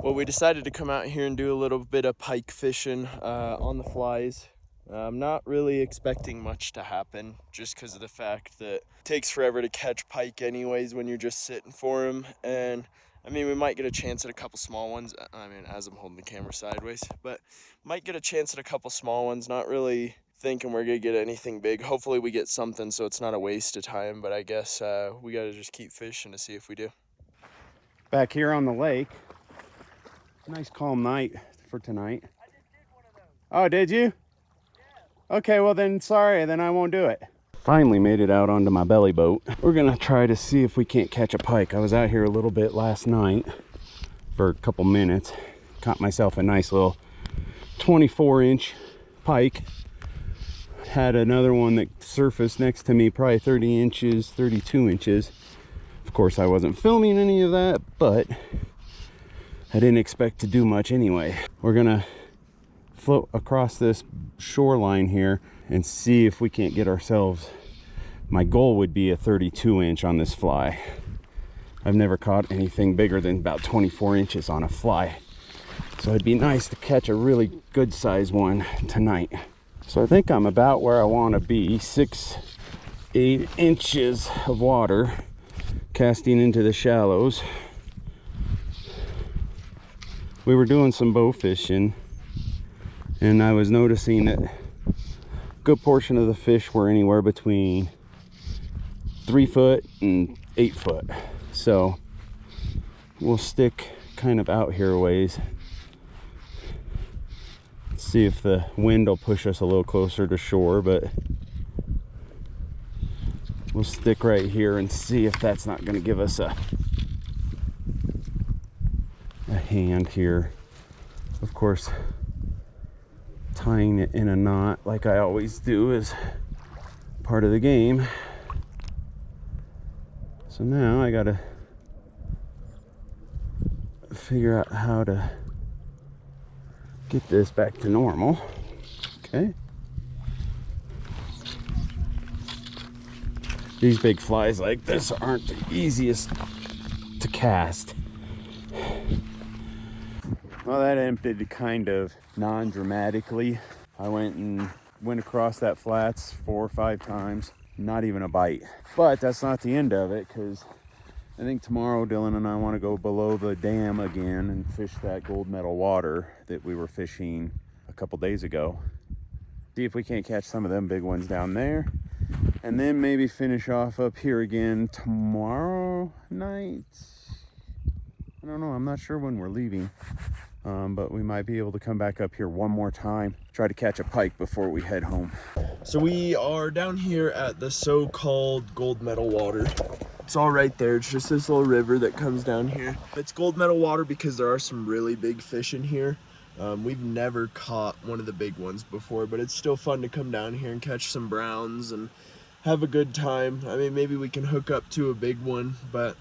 Well, we decided to come out here and do a little bit of pike fishing on the flies. I'm not really expecting much to happen just because of the fact that it takes forever to catch pike anyways when you're just sitting for them. And I mean, we might get a chance at a couple small ones. I mean, as I'm holding the camera sideways, but might get a chance at a couple small ones. Not really thinking we're gonna get anything big. Hopefully we get something so it's not a waste of time, but I guess we gotta just keep fishing to see if we do. Back here on the lake. Nice calm night for tonight. I just did one of those. Oh, did you? Yeah. Okay, well then, sorry, then I won't do it. Finally made it out onto my belly boat. We're gonna try to see if we can't catch a pike. I was out here a little bit last night for a couple minutes. Caught myself a nice little 24-inch pike. Had another one that surfaced next to me, probably 30 inches, 32 inches. Of course, I wasn't filming any of that, but I didn't expect to do much anyway. We're gonna float across this shoreline here and see if we can't get ourselves, my goal would be a 32-inch on this fly. I've never caught anything bigger than about 24 inches on a fly. So it'd be nice to catch a really good size one tonight. So I think I'm about where I want to be, 6-8 inches of water casting into the shallows. We were doing some bow fishing and I was noticing that a good portion of the fish were anywhere between 3 foot and 8 foot. So we'll stick kind of out here a ways. See if the wind will push us a little closer to shore, but we'll stick right here and see if that's not going to give us a hand here. Of course, tying it in a knot like I always do is part of the game. So now I gotta figure out how to get this back to normal. Okay. These big flies like this aren't the easiest to cast. Well, that emptied kind of non-dramatically. I went across that flats 4 or 5 times, not even a bite. But that's not the end of it, because I think tomorrow Dylan and I want to go below the dam again and fish that gold medal water that we were fishing a couple days ago. See if we can't catch some of them big ones down there, and then maybe finish off up here again tomorrow night. I don't know, I'm not sure when we're leaving. But we might be able to come back up here one more time, try to catch a pike before we head home. So we are down here at the so-called gold medal water. It's all right there. It's just this little river that comes down here. It's gold medal water because there are some really big fish in here. We've never caught one of the big ones before, but it's still fun to come down here and catch some browns and have a good time. I mean, maybe we can hook up to a big one, but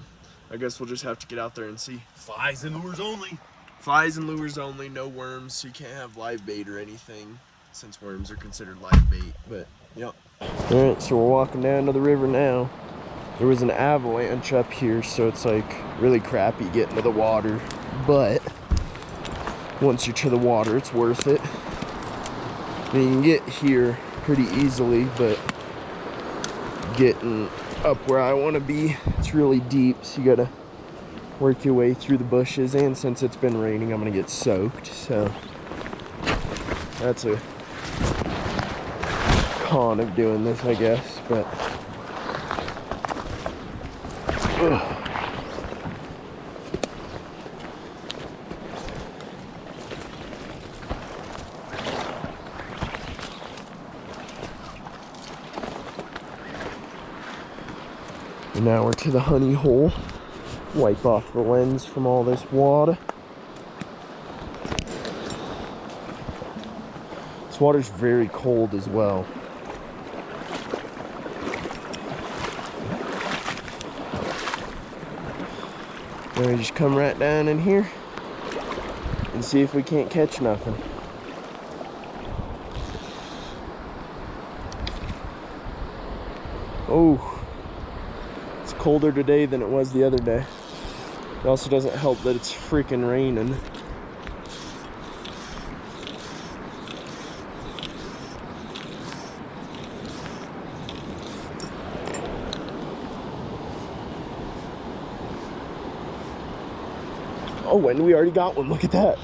I guess we'll just have to get out there and see. Flies and lures only. Flies and lures only, no worms, so you can't have live bait or anything, since worms are considered live bait, but yeah. All right, so we're walking down to the river now. There was an avalanche up here, so it's like really crappy getting to the water, but once you're to the water, it's worth it. I mean, you can get here pretty easily, but getting up where I want to be, it's really deep, so you gotta work your way through the bushes, and since it's been raining, I'm gonna get soaked, so that's a con of doing this, I guess, but and now we're to the honey hole. Wipe off the lens from all this water. This water's very cold as well. And we just come right down in here and see if we can't catch nothing. Oh, it's colder today than it was the other day. It also doesn't help that it's freaking raining. Oh, and we already got one. Look at that.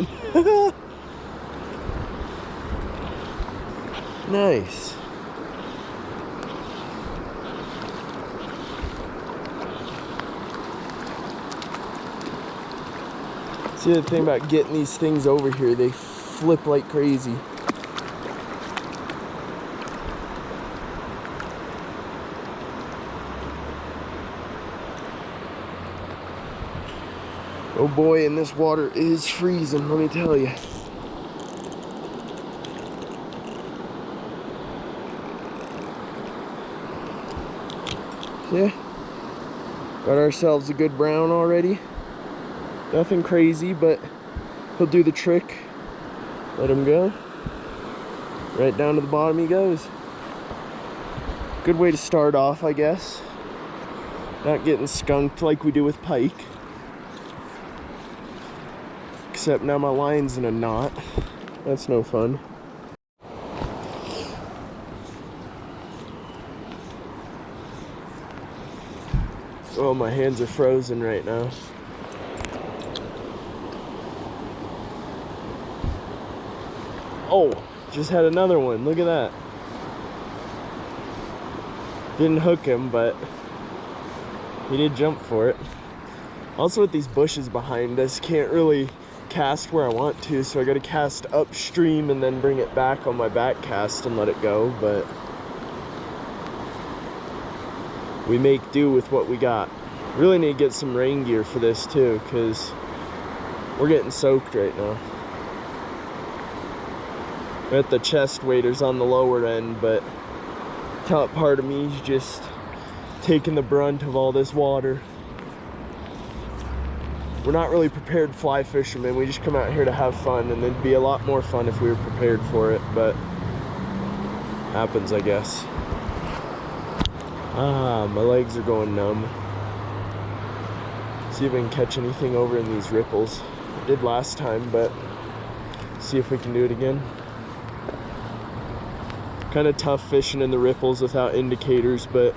Nice. See, the thing about getting these things over here, they flip like crazy. Oh boy, and this water is freezing, let me tell you. Yeah, got ourselves a good brown already. Nothing crazy, but he'll do the trick. Let him go. Right down to the bottom he goes. Good way to start off, I guess. Not getting skunked like we do with pike. Except now my line's in a knot. That's no fun. Oh, my hands are frozen right now. Oh, just had another one. Look at that. Didn't hook him, but he did jump for it. Also, with these bushes behind us, can't really cast where I want to, so I gotta cast upstream and then bring it back on my back cast and let it go, but we make do with what we got. Really need to get some rain gear for this too, because we're getting soaked right now. At the chest waders on the lower end, but top part of me is just taking the brunt of all this water. We're not really prepared fly fishermen. We just come out here to have fun, and it'd be a lot more fun if we were prepared for it, but happens, I guess. Ah, my legs are going numb. See if I can catch anything over in these ripples. I did last time, but see if we can do it again. Kind of tough fishing in the ripples without indicators, but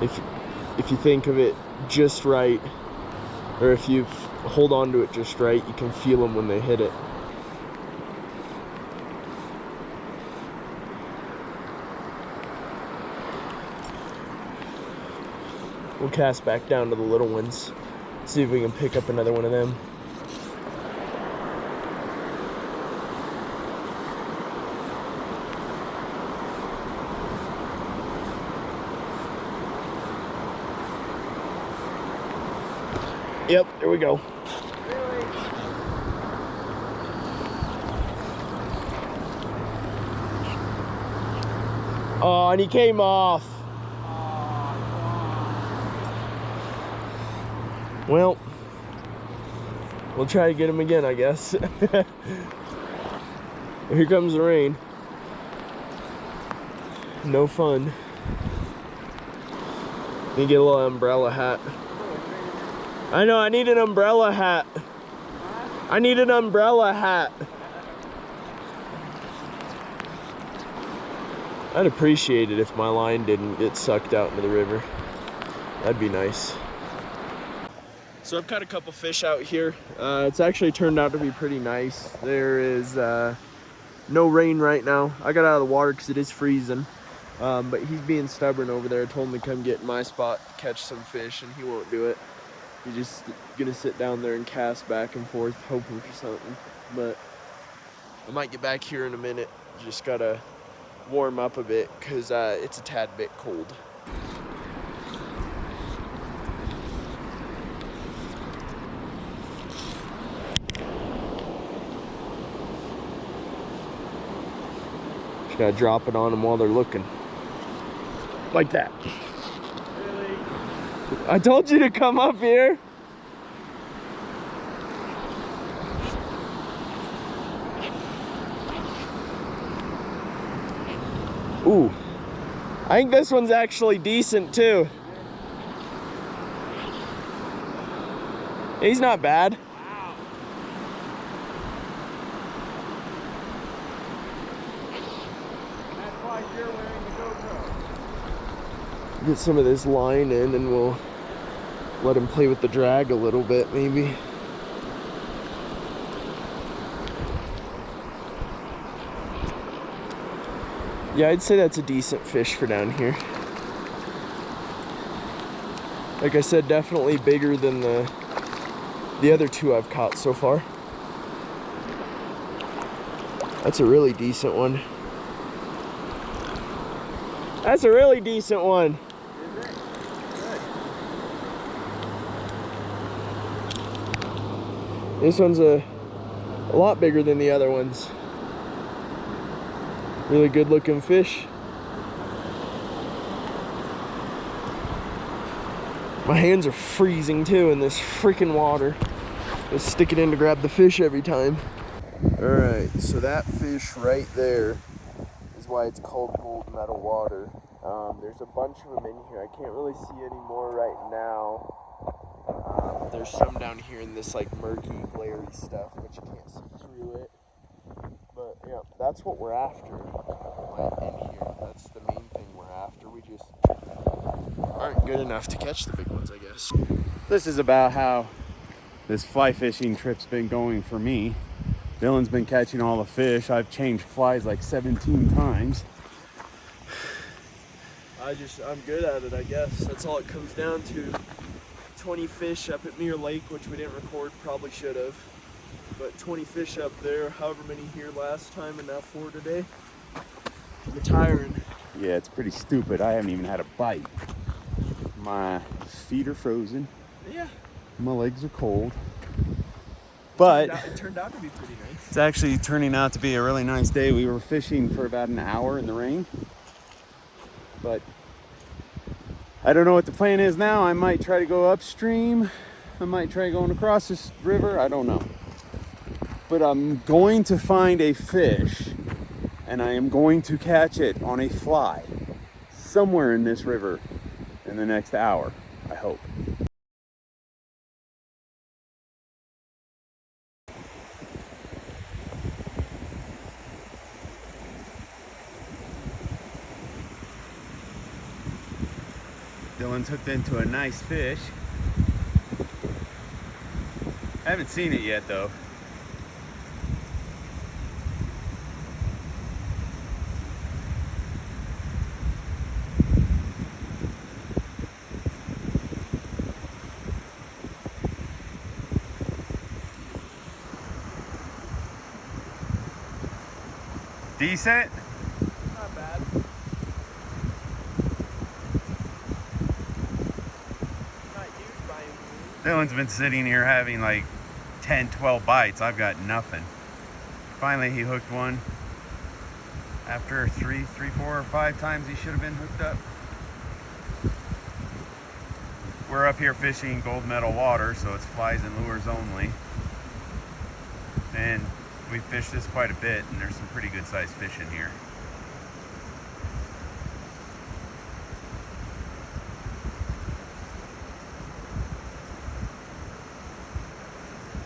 if you think of it just right, or if you hold on to it just right, you can feel them when they hit it. We'll cast back down to the little ones, see if we can pick up another one of them. Yep, there we go. Really? Oh, and he came off. Well, we'll try to get him again, I guess. Here comes the rain. No fun. Need to get a little umbrella hat. I know, I need an umbrella hat. I need an umbrella hat. I'd appreciate it if my line didn't get sucked out into the river. That'd be nice. So I've caught a couple fish out here. It's actually turned out to be pretty nice. There is no rain right now. I got out of the water because it is freezing. But he's being stubborn over there. I told him to come get in my spot, catch some fish, and he won't do it. He's just gonna sit down there and cast back and forth, hoping for something. But I might get back here in a minute. Just gotta warm up a bit because it's a tad bit cold. Just gotta drop it on them while they're looking. Like that. Really? I told you to come up here. Ooh, I think this one's actually decent too. He's not bad. Wow. That's why you're wearing the GoPro. Get some of this line in and we'll let him play with the drag a little bit, maybe. Yeah, I'd say that's a decent fish for down here. Like I said, definitely bigger than the other two I've caught so far. That's a really decent one. That's a really decent one. Is it? Good. This one's a lot bigger than the other ones. Really good looking fish. My hands are freezing too in this freaking water. Just stick it in to grab the fish every time. All right, so that fish right there is why it's called gold medal water. There's a bunch of them in here. I can't really see any more right now. There's some down here in this like murky, glary stuff, but you can't see through it. But yeah, that's what we're after in here. That's the main thing we're after. We just aren't good enough to catch the big ones, I guess. This is about how this fly fishing trip's been going for me. Dylan's been catching all the fish. I've changed flies like 17 times. I'm good at it, I guess. That's all it comes down to. 20 fish up at Mirror Lake, which we didn't record, probably should have. But 20 fish up there, however many here last time, and now 4 today. Retiring. Yeah, it's pretty stupid. I haven't even had a bite. My feet are frozen. Yeah. My legs are cold. But it turned out to be pretty nice. it's actually turning out to be a really nice day. We were fishing for about an hour in the rain. But I don't know what the plan is now. I might try to go upstream. I might try going across this river. I don't know. But I'm going to find a fish and I am going to catch it on a fly somewhere in this river in the next hour, I hope. Dylan's hooked into a nice fish. I haven't seen it yet though. Decent? Not bad. Not huge by any means. Dylan's been sitting here having like 10, 12 bites. I've got nothing. Finally, he hooked one. After three, 4, or 5 times he should have been hooked up. We're up here fishing gold medal water, so it's flies and lures only. And we fished this quite a bit, and there's some pretty good sized fish in here.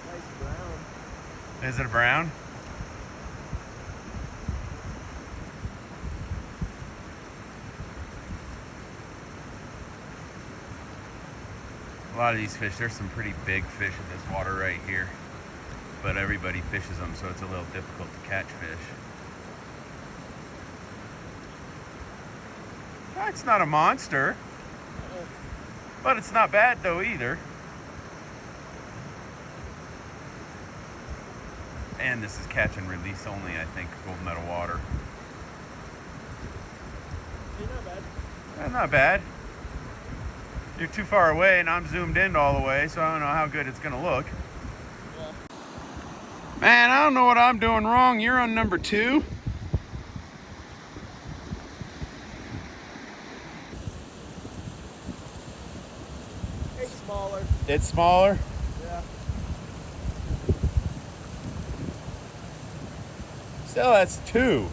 Nice brown. Is it a brown? A lot of these fish, there's some pretty big fish in this water right here. But everybody fishes them, so it's a little difficult to catch fish. It's not a monster, but it's not bad though either. And this is catch and release only, I think, gold medal water. Hey, not bad. Not bad. You're too far away and I'm zoomed in all the way, so I don't know how good it's gonna look. Yeah. Man, I don't know what I'm doing wrong. You're on number 2. It's smaller. It's smaller. Yeah. Still, that's 2.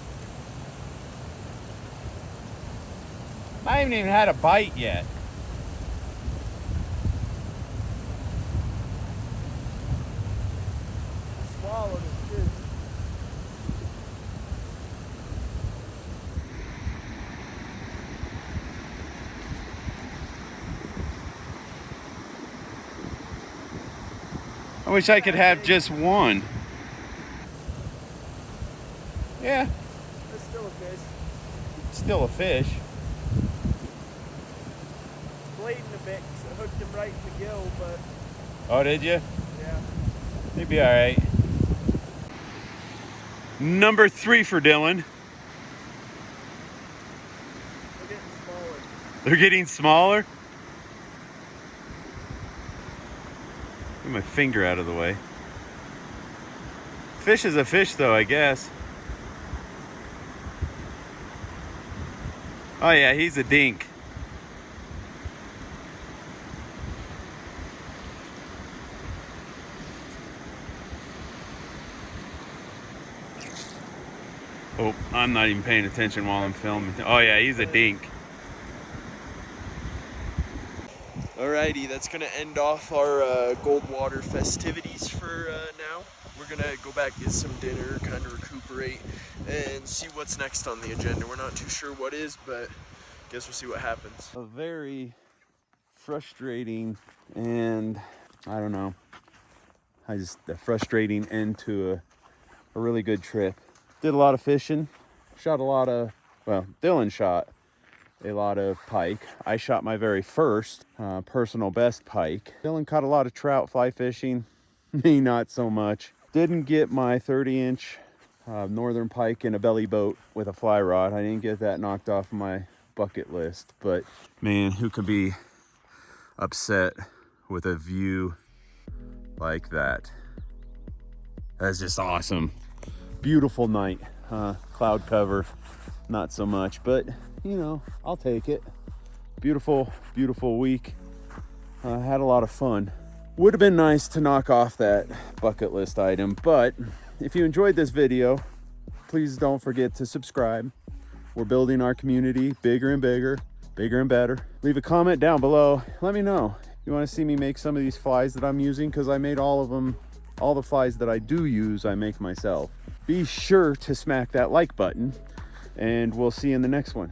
I haven't even had a bite yet. I wish I could have just one. Yeah, That's still a fish. still a fish. Blading a bit, so I hooked him right in the gill, but Oh, did you? yeah. He'd be all right. Number 3 for Dylan. They're getting smaller. They're getting smaller. Get my finger out of the way. Fish is a fish though, I guess. Oh yeah, he's a dink. Oh, I'm not even paying attention while I'm filming. Oh yeah, he's a dink. Alrighty, that's gonna end off our Goldwater festivities for now. We're gonna go back, get some dinner, kind of recuperate, and see what's next on the agenda. We're not too sure what is, but guess we'll see what happens. A very frustrating and I don't know. A frustrating end to a really good trip. Did a lot of fishing, shot a lot of, well, Dylan shot a lot of pike. I shot my very first personal best pike. Dylan caught a lot of trout fly fishing, me not so much. Didn't get my 30-inch northern pike in a belly boat with a fly rod. I didn't get that knocked off my bucket list, but man, who could be upset with a view like that? That's just awesome. Beautiful night. Cloud cover, not so much, but you know, I'll take it. Beautiful, beautiful week. Had a lot of fun. Would have been nice to knock off that bucket list item, but if you enjoyed this video, please don't forget to subscribe. We're building our community bigger and bigger, bigger and better. Leave a comment down below. Let me know. You want to see me make some of these flies that I'm using? Because I made all of them. All the flies that I do use, I make myself. Be sure to smack that like button, and we'll see you in the next one.